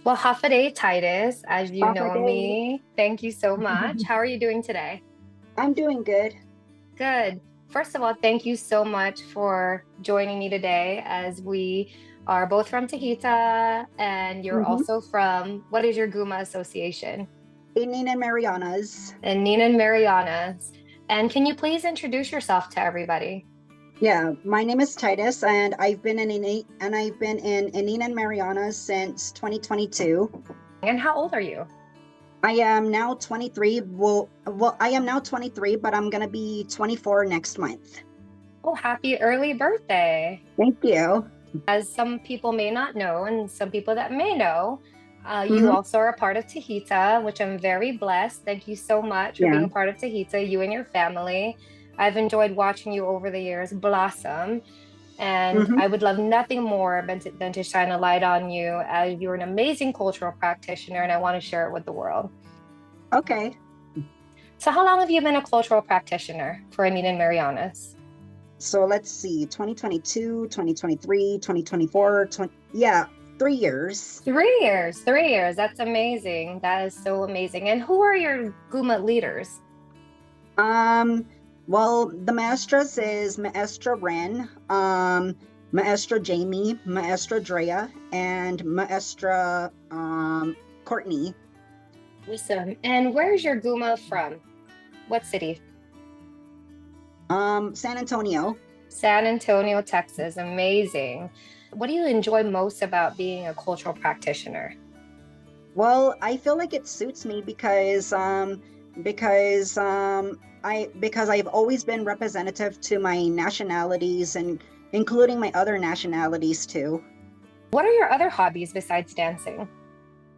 Well, Hafaday Titus, as you Half a know day. me, thank you so much. How are you doing today? I'm doing good. Good. First of all, thank you so much for joining me today as we are both from Tahita and you're Mm-hmm. also from, what is your Guma association? Evening and Mariana's. And Nina and Mariana's. And can you please introduce yourself to everybody? Yeah, my name is Titus, and I've been in Enin and Mariana's since 2022. And how old are you? I am now 23. I am now 23, but I'm gonna be 24 next month. Oh, happy early birthday. Thank you. As some people may not know, and some people that may know, you Mm-hmm. also are a part of Tahita, which I'm very blessed. Thank you so much for Yeah. being a part of Tahita, you and your family. I've enjoyed watching you over the years blossom, and Mm-hmm. I would love nothing more than to shine a light on you as you're an amazing cultural practitioner, and I want to share it with the world. Okay. So, how long have you been a cultural practitioner for Anita and Marianas? So let's see, 2022, 2023, 2024, 20, yeah, 3 years. 3 years, 3 years. That's amazing. That is so amazing. And who are your Guma leaders? Um, well, the maestras is Maestra Ren, Maestra Jamie, Maestra Drea, and Maestra Courtney. Awesome. And where's your Guma from? What city? San Antonio. San Antonio, Texas. Amazing. What do you enjoy most about being a cultural practitioner? Well, I feel like it suits me because I've always been representative to my nationalities and including my other nationalities too. What are your other hobbies besides dancing?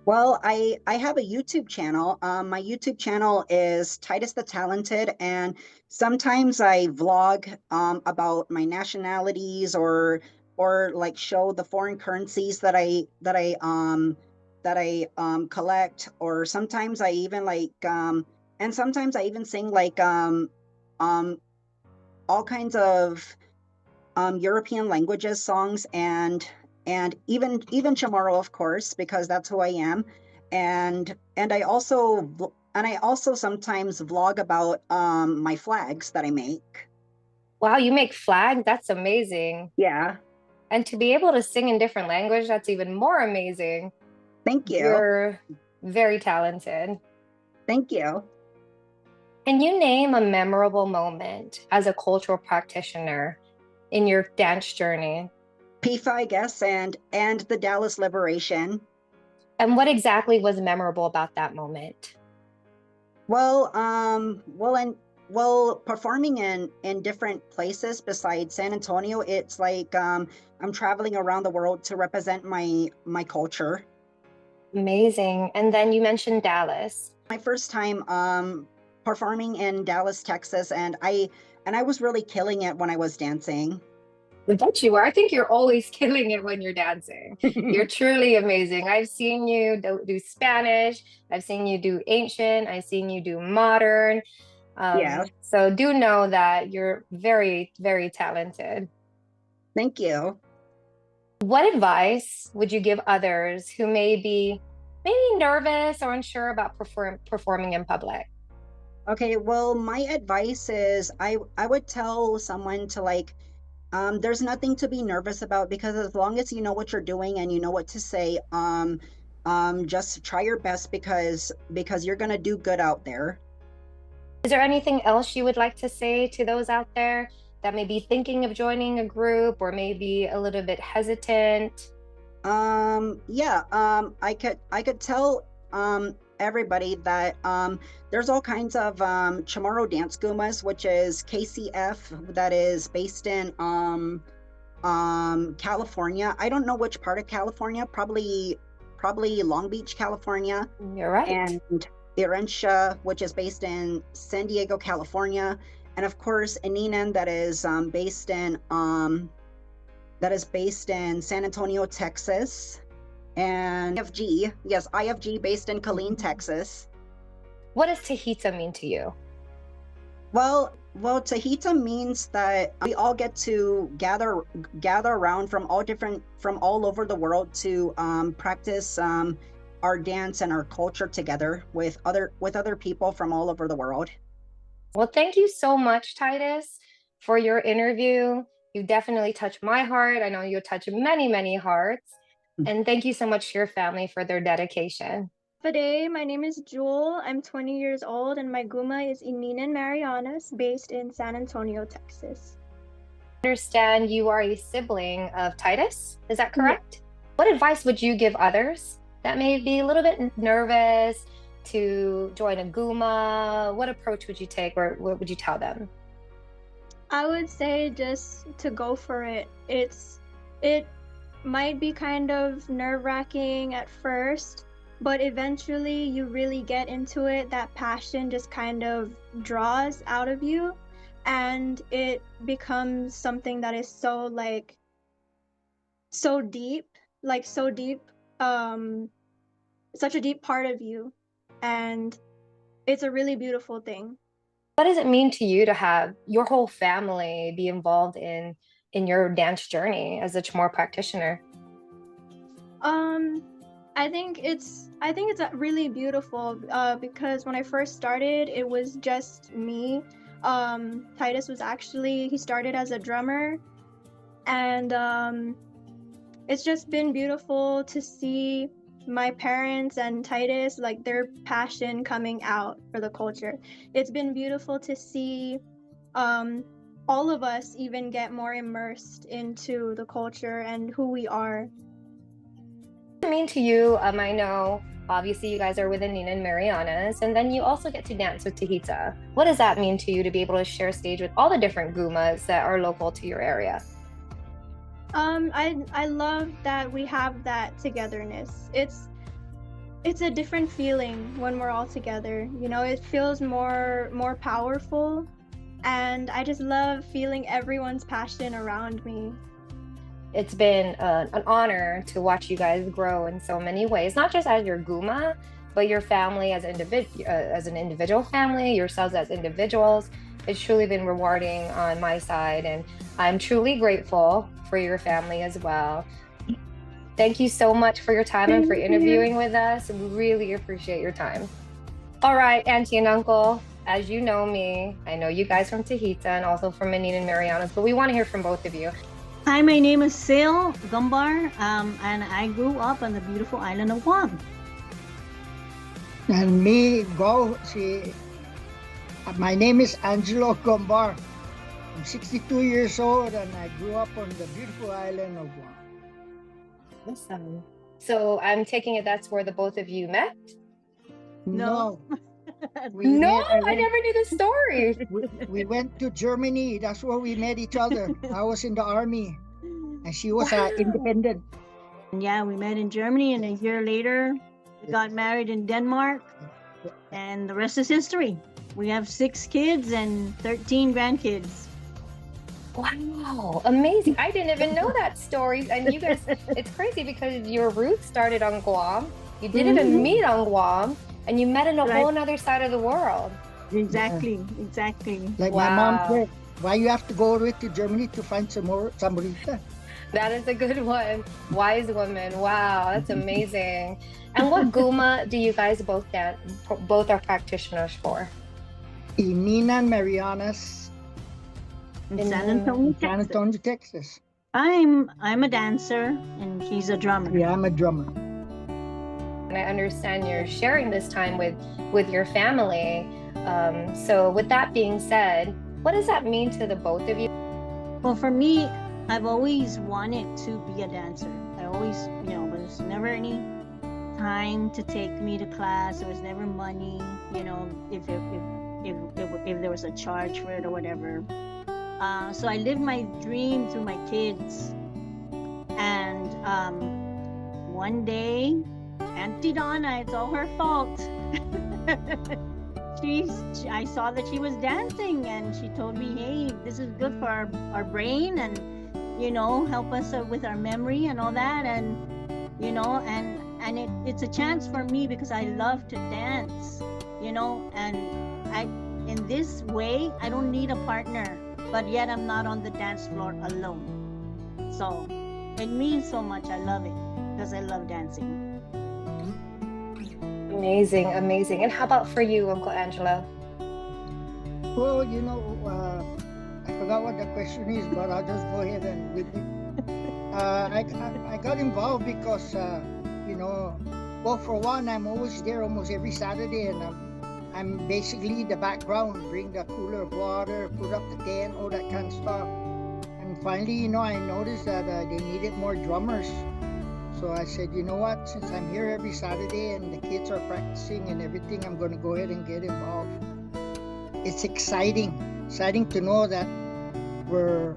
Well, I have a YouTube channel. My YouTube channel is Titus the Talented, and sometimes I vlog about my nationalities or like show the foreign currencies that I collect, or sometimes I even and sometimes I even sing um all kinds of European languages songs and even Chamorro, of course, because that's who I am. And I also sometimes vlog about my flags that I make. Wow, you make flags? That's amazing. Yeah, And to be able to sing in different language, that's even more amazing. thank you. You're very talented. Thank you. Can you name a memorable moment as a cultural practitioner in your dance journey? PIFA, I guess, and the Dallas Liberation. And what exactly was memorable about that moment? Well, performing in different places besides San Antonio, it's like I'm traveling around the world to represent my culture. Amazing. And then you mentioned Dallas. My first time performing in Dallas, Texas, and I was really killing it when I was dancing. I bet you are. I think you're always killing it when you're dancing. You're truly amazing. I've seen you do Spanish, I've seen you do ancient, I've seen you do modern. Yes, So do know that you're very, very talented. thank you. What advice would you give others who may be maybe nervous or unsure about performing in public? Okay, well, my advice is I would tell someone to there's nothing to be nervous about because as long as you know what you're doing and you know what to say, just try your best because you're gonna do good out there. Is there anything else you would like to say to those out there that may be thinking of joining a group or maybe a little bit hesitant? Yeah, I could tell everybody that there's all kinds of Chamorro dance gumas, which is KCF, that is based in California. I don't know which part of California, probably Long Beach, California, You're right. and Irentia, which is based in San Diego, California, and of course Aninan, that is based in San Antonio, Texas, and IFG, yes, IFG based in Killeen, Texas. What does Tahita mean to you? Well, Tahita means that we all get to gather around from all over the world to practice our dance and our culture together with other people from all over the world. Well, thank you so much, Titus, for your interview. You definitely touched my heart. I know you'll touch many, many hearts. And thank you so much to your family for their dedication. Today, my name is Jewel. I'm 20 years old, and my guma is Ininan Marianas, based in San Antonio, Texas. I understand you are a sibling of Titus. Is that correct? Yeah. What advice would you give others that may be a little bit nervous to join a guma? What approach would you take, or what would you tell them? I would say just to go for it. It might be kind of nerve-wracking at first, but eventually you really get into it. That passion just kind of draws out of you, and it becomes something that is so deep, such a deep part of you, and it's a really beautiful thing. What does it mean to you to have your whole family be involved in your dance journey as a Chamorro practitioner? I think it's really beautiful because when I first started, it was just me. Titus he started as a drummer, and it's just been beautiful to see my parents and Titus, like, their passion coming out for the culture. It's been beautiful to see all of us even get more immersed into the culture and who we are. What does it mean to you? I know obviously you guys are with Nina and Marianas, and then you also get to dance with Tahita. What does that mean to you to be able to share stage with all the different gumas that are local to your area? I love that we have that togetherness. It's a different feeling when we're all together. You know, it feels more powerful, and I just love feeling everyone's passion around me. It's been an honor to watch you guys grow in so many ways, not just as your guma, but your family as an individual family, yourselves as individuals. It's truly been rewarding on my side, and I'm truly grateful for your family as well. Thank you so much for your time and for interviewing with us. We really appreciate your time. All right, Auntie and Uncle, as you know me, I know you guys from Tahita and also from Nina and Marianas, but we want to hear from both of you. Hi, my name is Sil Gombar, and I grew up on the beautiful island of Guam. And my name is Angelo Gombar. I'm 62 years old, and I grew up on the beautiful island of Guam. Awesome. So I'm taking it that's where the both of you met? No. I never knew the story. We went to Germany. That's where we met each other. I was in the army, and she was independent. Yeah, we met in Germany, and a year later, we got married in Denmark, and the rest is history. We have 6 kids and 13 grandkids. Wow, amazing. I didn't even know that story. And you guys, it's crazy because your roots started on Guam. You didn't even meet on Guam, and you met in a whole other side of the world. Exactly. Like my mom said, why you have to go to Germany to find somebody? That is a good one. Wise woman. Wow, that's amazing. And what guma do you guys both are practitioners for? Nina and Marianas. In San Antonio, Texas. I'm a dancer, and he's a drummer. Yeah, I'm a drummer. And I understand you're sharing this time with your family. So with that being said, what does that mean to the both of you? Well, for me, I've always wanted to be a dancer. I always, there's never any time to take me to class. There was never money, if there was a charge for it or whatever. So I lived my dream through my kids. And one day, Auntie Donna, it's all her fault. I saw that she was dancing, and she told me, hey, this is good for our brain, and help us with our memory and all that, and it's a chance for me because I love to dance, and in this way I don't need a partner, but yet I'm not on the dance floor alone. So it means so much. I love it because I love dancing. Amazing, amazing. And how about for you, Uncle Angelo? Well, I forgot what the question is, but I'll just go ahead and with it. I got involved because, well, for one, I'm always there almost every Saturday, and I'm basically the background, bring the cooler of water, put up the tent, all that kind of stuff. And finally, I noticed that they needed more drummers. So I said, you know what, since I'm here every Saturday and the kids are practicing and everything, I'm going to go ahead and get involved. It's exciting to know that we're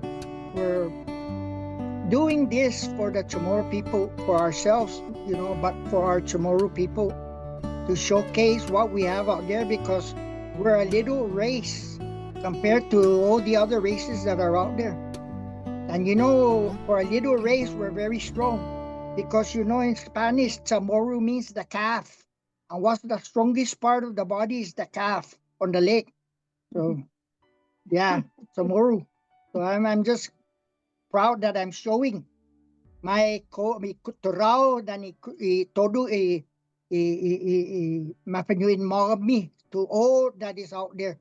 doing this for the Chamorro people, for ourselves, but for our Chamorro people, to showcase what we have out there, because we're a little race compared to all the other races that are out there. And for a little race, we're very strong, because in Spanish, Chamorro means the calf. And what's the strongest part of the body is the calf on the leg. So, yeah, Chamorro. So I'm just proud that I'm showing my kulturao dan todo mapanyuin mo me to all that is out there.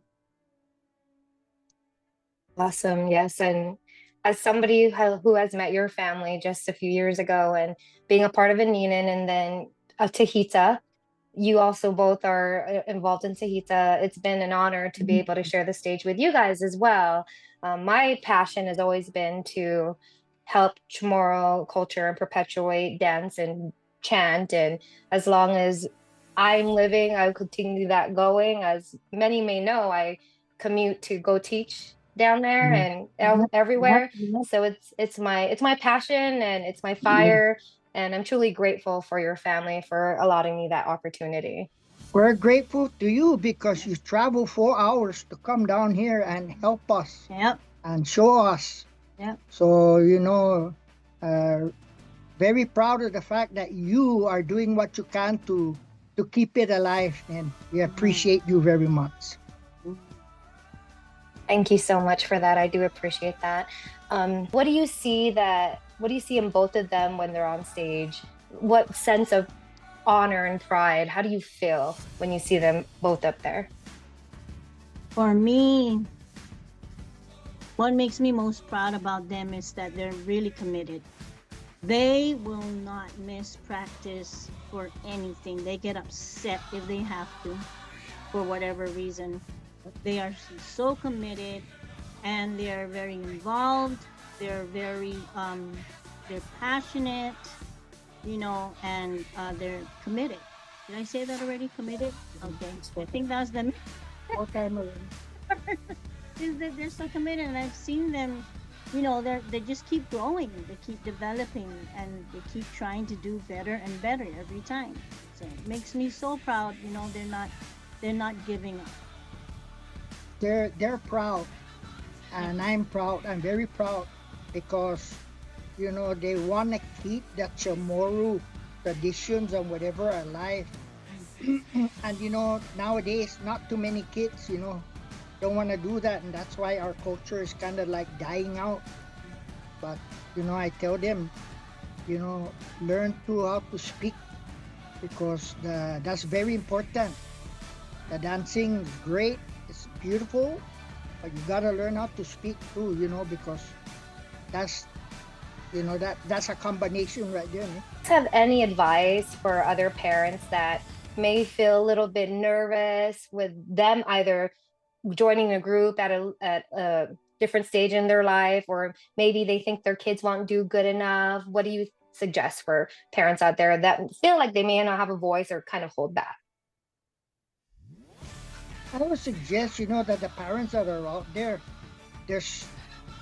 Awesome. Yes. And as somebody who has met your family just a few years ago and being a part of Aninan and then a Tahita, you also both are involved in Tahita. It's been an honor to be able to share the stage with you guys as well. My passion has always been to help Chamorro culture and perpetuate dance and chant. And as long as I'm living, I'll continue that going. As many may know, I commute to go teach down there and everywhere. So it's my passion and it's my fire. And I'm truly grateful for your family for allowing me that opportunity. We're grateful to you because you travel 4 hours to come down here and help us. Yep. And show us. Yep. So, very proud of the fact that you are doing what you can to keep it alive, and we appreciate you very much. Thank you so much for that. I do appreciate that. What do you see in both of them when they're on stage? What sense of honor and pride? How do you feel when you see them both up there? For me, what makes me most proud about them is that they're really committed. They will not miss practice for anything. They get upset if they have to, for whatever reason. They are so committed, and they are very involved. They're very, they're passionate, and they're committed. Did I say that already? Committed? Okay. I think that's them. Okay, Is that they're so committed, and I've seen them, they just keep growing, they keep developing, and they keep trying to do better and better every time. So it makes me so proud. They're not giving up. They're proud, and I'm proud. I'm very proud because they want to keep the Chamorro traditions and whatever alive. And nowadays not too many kids don't want to do that, and that's why our culture is kind of like dying out. But I tell them, learn how to speak, because that's very important. The dancing is great, it's beautiful, but you gotta learn how to speak too, because that's that's a combination right there. Have any advice for other parents that may feel a little bit nervous with them either joining a group at a different stage in their life, or maybe they think their kids won't do good enough? What do you suggest for parents out there that feel like they may not have a voice or kind of hold back? I would suggest, that the parents that are out there,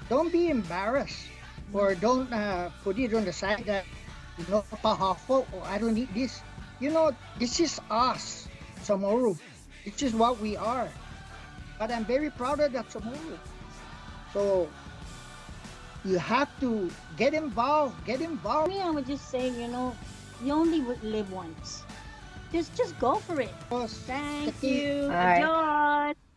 don't be embarrassed, or don't put it on the side that, pahafo, or I don't need this. This is us, Chamorro. This is what we are. But I'm very proud of that Chamorro. So you have to get involved. Me, I would just say, you only live once. Just go for it. Thank you. All right. Enjoy.